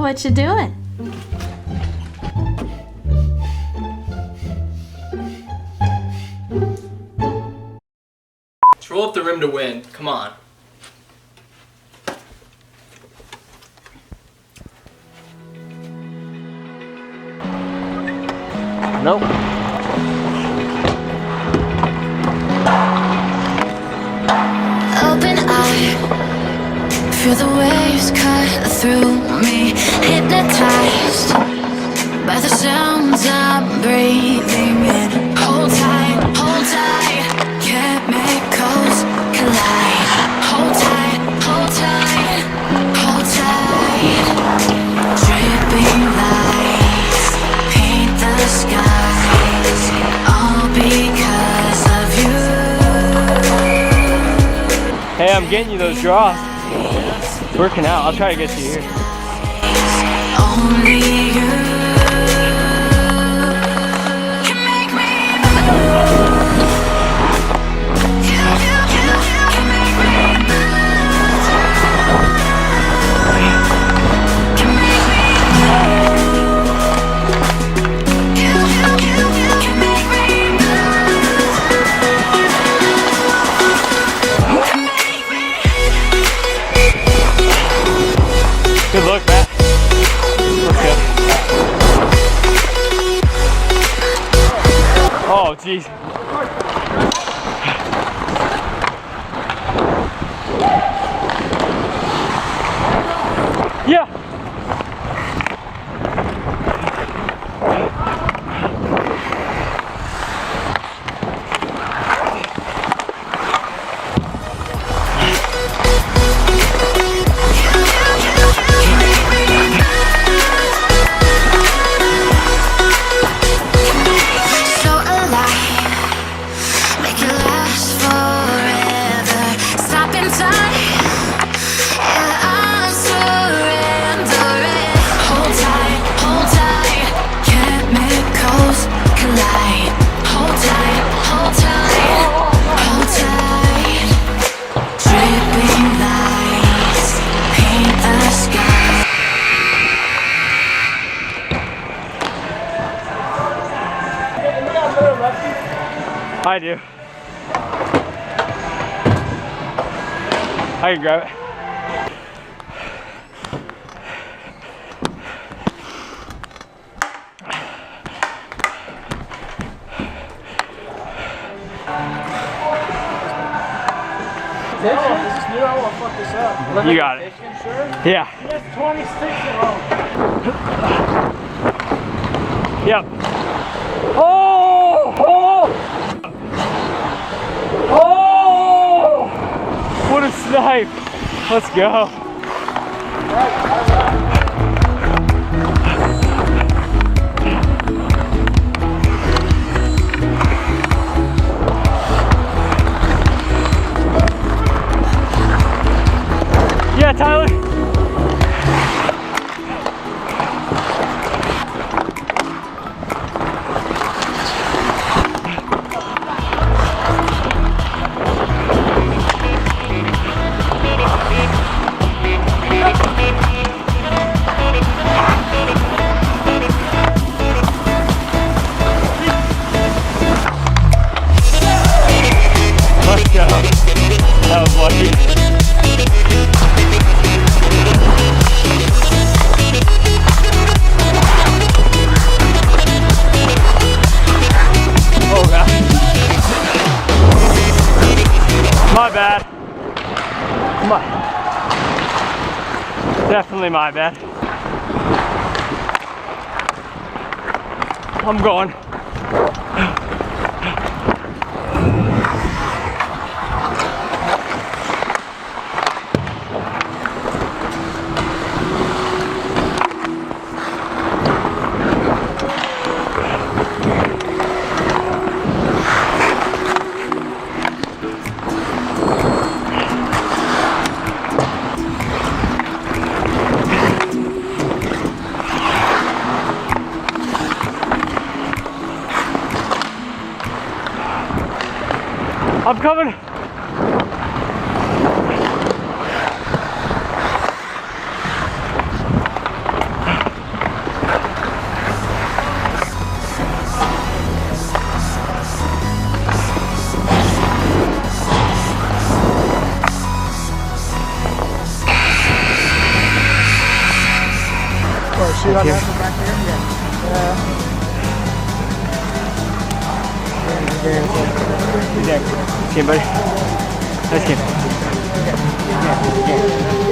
What you doing? Let's roll up the rim to win. Come on. Nope. Open eye, feel the waves cut through me. Hypnotized by the sounds I'm breathing in. Hold tight, chemicals collide. Hold tight, hold tight. Dripping lights paint the skies, all because of you. Hey, I'm getting you those draws. It's working out. I'll try to get you here. Only you can make me move. You can make me move. Can make me move. You can make me move. Can make me. Good luck, Matt. Okay. Oh, jeez. Yeah. So alive, make it last forever. Stop in time, yeah, I'm surrendering. Hold tight, chemicals collide. Hold tight, hold tight. Dripping lights paint the sky. I do. I can grab it. Is this new? I want to fuck this up. You got it. Sure? Yeah. That's 26 in a row. Yep. Oh! Oh! Oh! What a snipe! Let's go. Yeah, Tyler. Let's go. That was lucky. Oh God. My bad. Definitely my bad. I'm going. I'm coming. got Kim. Nasher back here? Yeah. Kim, buddy. Nice game.